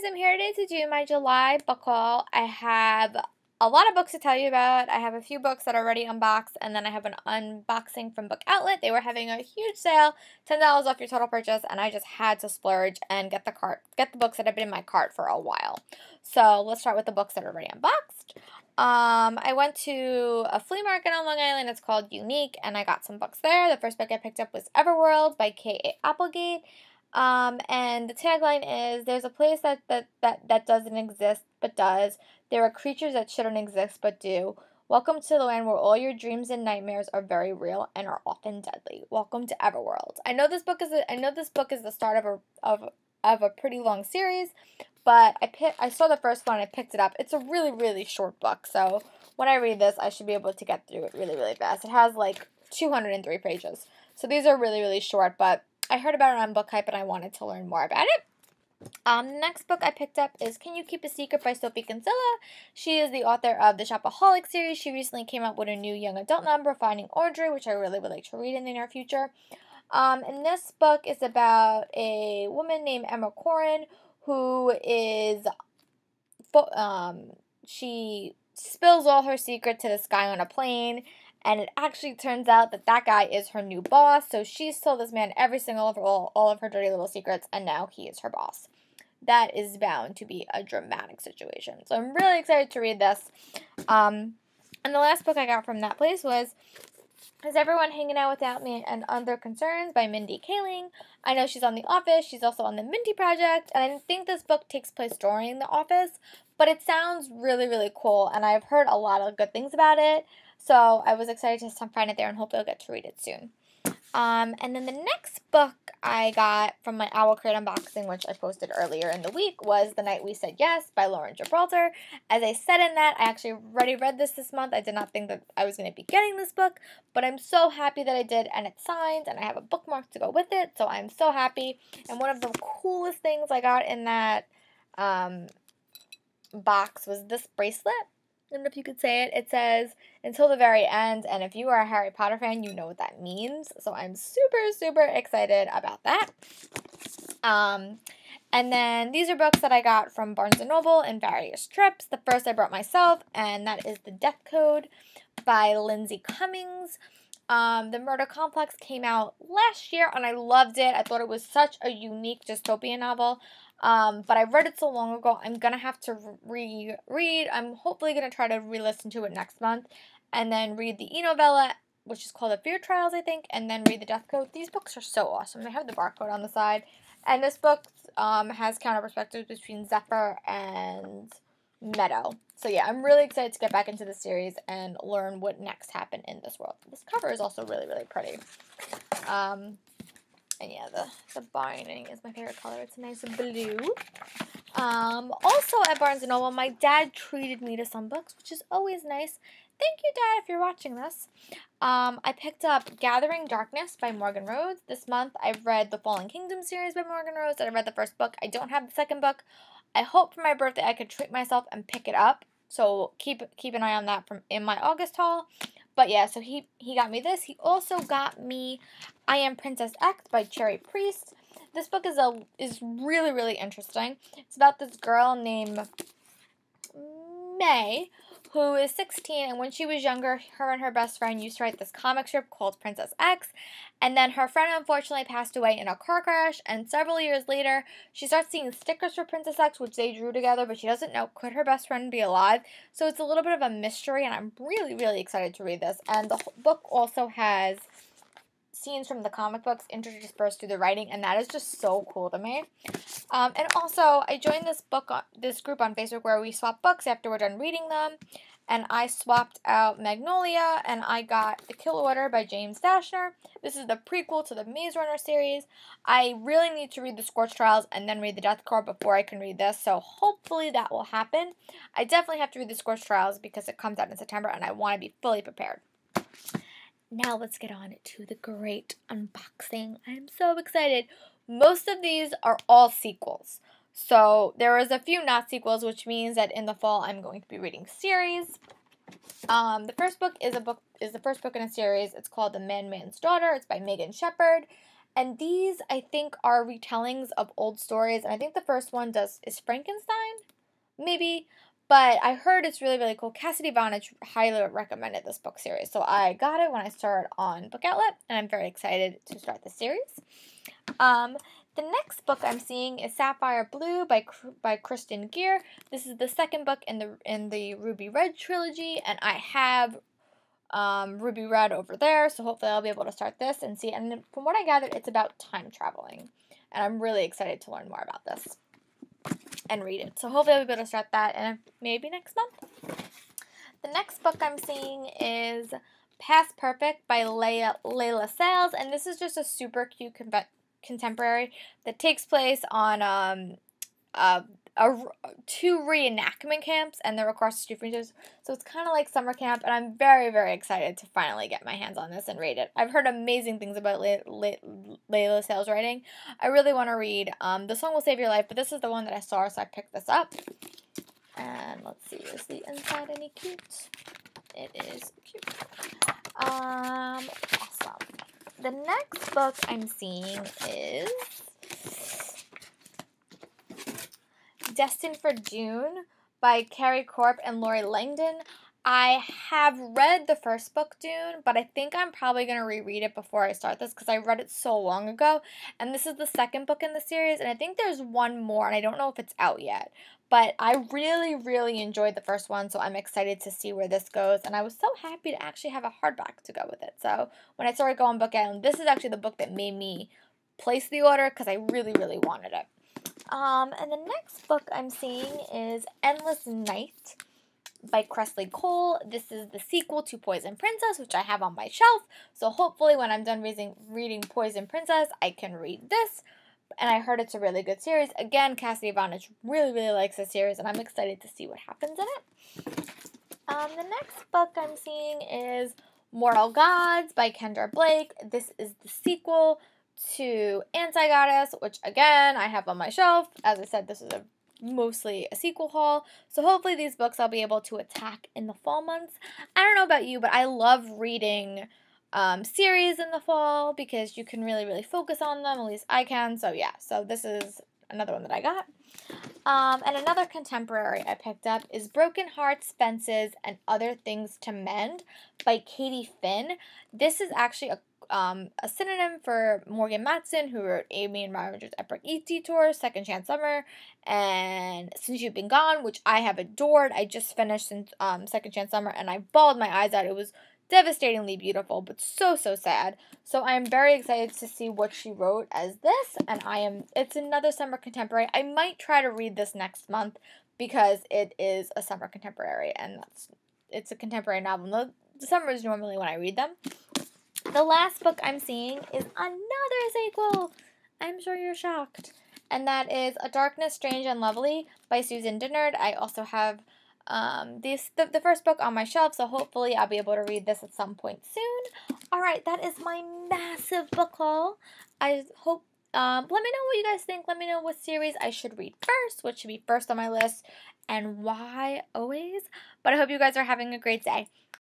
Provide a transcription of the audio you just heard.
I'm here today to do my July book haul. I have a lot of books to tell you about. I have a few books that are already unboxed, and then I have an unboxing from Book Outlet. They were having a huge sale, $10 off your total purchase, and I just had to splurge and get the books that have been in my cart for a while. So let's start with the books that are already unboxed. I went to a flea market on Long Island. It's called Unique, and I got some books there. The first book I picked up was Everworld by K.A. Applegate. And the tagline is, there's a place that doesn't exist but does. There are creatures that shouldn't exist but do. Welcome to the land where all your dreams and nightmares are very real and are often deadly. Welcome to Everworld. I know this book is the start of a pretty long series, but I saw the first one and I picked it up. It's a really, really short book, so when I read this, I should be able to get through it really, really fast. It has like 203 pages, so these are really, really short, but I heard about it on Book Hype and I wanted to learn more about it. The next book I picked up is Can You Keep a Secret by Sophie Kinsella. She is the author of the Shopaholic series. She recently came out with a new young adult number, Finding Audrey, which I really would like to read in the near future. And this book is about a woman named Emma Corrin who is, she spills all her secret to this guy on a plane. And it actually turns out that that guy is her new boss. So she's told this man all of her dirty little secrets, and now he is her boss. That is bound to be a dramatic situation. So I'm really excited to read this. And the last book I got from that place was Is Everyone Hanging Out Without Me and Under Concerns by Mindy Kaling. I know she's on The Office. She's also on The Mindy Project. And I think this book takes place during The Office. But it sounds really, really cool. And I've heard a lot of good things about it. So I was excited to find it there and hope I'll get to read it soon. And then the next book I got from my Owl Crate unboxing, which I posted earlier in the week, was The Night We Said Yes by Lauren Gibraltar. As I said in that, I actually already read this month. I did not think that I was going to be getting this book, but I'm so happy that I did, and it's signed, and I have a bookmark to go with it, so I'm so happy. And one of the coolest things I got in that box was this bracelet. I don't know if you could say it. It says, until the very end, and if you are a Harry Potter fan, you know what that means. So I'm super, super excited about that. And then these are books that I got from Barnes & Noble in various trips. The first I brought myself, and that is The Death Code by Lindsay Cummings. The Murder Complex came out last year, and I loved it. I thought it was such a unique dystopian novel. But I read it so long ago, I'm going to have to reread. I'm hopefully going to try to re-listen to it next month, and then read the e-novella, which is called The Fear Trials, I think, and then read The Death Code. These books are so awesome. They have the barcode on the side, and this book has counter perspectives between Zephyr and Meadow. So yeah, I'm really excited to get back into the series and learn what next happened in this world. This cover is also really, really pretty. And yeah, the binding is my favorite color. It's a nice blue. Also at Barnes & Noble, my dad treated me to some books, which is always nice. Thank you, Dad, if you're watching this. I picked up Gathering Darkness by Morgan Rhodes. This month, I've read the Fallen Kingdom series by Morgan Rhodes, and I read the first book. I don't have the second book. I hope for my birthday I could treat myself and pick it up. So keep an eye on that in my August haul. But yeah, so he got me this. He also got me I Am Princess X by Cherry Priest. This book is really, really interesting. It's about this girl named May, who is 16, and when she was younger, her and her best friend used to write this comic strip called Princess X, and then her friend unfortunately passed away in a car crash, and several years later, she starts seeing stickers for Princess X, which they drew together, but she doesn't know, could her best friend be alive? So it's a little bit of a mystery, and I'm really, really excited to read this, and the book also has scenes from the comic books interspersed through the writing, and that is just so cool to me. And also, I joined this group on Facebook where we swap books after we're done reading them, and I swapped out Magnolia, and I got The Kill Order by James Dashner. This is the prequel to the Maze Runner series. I really need to read The Scorch Trials and then read The Death Code before I can read this, so hopefully that will happen. I definitely have to read The Scorch Trials because it comes out in September, and I want to be fully prepared. Now let's get on to the great unboxing. I'm so excited. Most of these are all sequels. So there is a few not sequels, which means that in the fall I'm going to be reading series. The first book is the first book in a series. It's called The Madman's Daughter. It's by Megan Shepherd. And these, I think, are retellings of old stories. And I think the first one is Frankenstein, maybe. But I heard it's really, really cool. Cassidy Vonich highly recommended this book series. So I got it when I started on Book Outlet, and I'm very excited to start the series. The next book I'm seeing is Sapphire Blue by Kristen Gear. This is the second book in the Ruby Red trilogy, and I have Ruby Red over there, so hopefully I'll be able to start this and see. And from what I gathered, it's about time traveling, and I'm really excited to learn more about this and read it. So hopefully I'll be able to start that in maybe next month. The next book I'm seeing is Past Perfect by Layla Sales, and this is just a super cute contemporary that takes place on two reenactment camps, and they're across the street from each other. So it's kind of like summer camp, and I'm very, very excited to finally get my hands on this and read it. I've heard amazing things about Layla Sales' writing. I really want to read The Song Will Save Your Life, but this is the one that I saw, so I picked this up. And let's see, is the inside any cute? It is cute. Awesome. The next book I'm seeing is Destined for June by Carrie Corp and Lori Langdon. I have read the first book, Dune, but I think I'm probably going to reread it before I start this because I read it so long ago. And this is the second book in the series, and I think there's one more, and I don't know if it's out yet. But I really, really enjoyed the first one, so I'm excited to see where this goes. And I was so happy to actually have a hardback to go with it. So when I started going Book Out, this is actually the book that made me place the order because I really, really wanted it. And the next book I'm seeing is Endless Night by Kresley Cole. This is the sequel to Poison Princess, which I have on my shelf. So hopefully when I'm done reading Poison Princess, I can read this. And I heard it's a really good series. Again, Cassidy Vonich really, really likes this series, and I'm excited to see what happens in it. The next book I'm seeing is Mortal Gods by Kendra Blake. This is the sequel to Anti-Goddess, which again I have on my shelf. As I said, this is mostly a sequel haul, so hopefully these books I'll be able to attack in the fall months. I don't know about you, but I love reading series in the fall because you can really, really focus on them, at least I can. So yeah, so this is another one that I got. And another contemporary I picked up is Broken Hearts, Fences, and Other Things to Mend by Katie Finn. This is actually a synonym for Morgan Matson, who wrote Amy and Ryan Richards' Epic Detour, Second Chance Summer, and Since You've Been Gone, which I have adored. I just finished Second Chance Summer, and I bawled my eyes out. It was devastatingly beautiful, but so, so sad. So I am very excited to see what she wrote as this, and it's another summer contemporary. I might try to read this next month because it is a summer contemporary, and it's a contemporary novel. The summer is normally when I read them. The last book I'm seeing is another sequel. I'm sure you're shocked. And that is A Darkness Strange and Lovely by Susan Dennard. I also have the first book on my shelf, so hopefully I'll be able to read this at some point soon. Alright, that is my massive book haul. I hope, let me know what you guys think. Let me know what series I should read first, what should be first on my list, and why always. But I hope you guys are having a great day.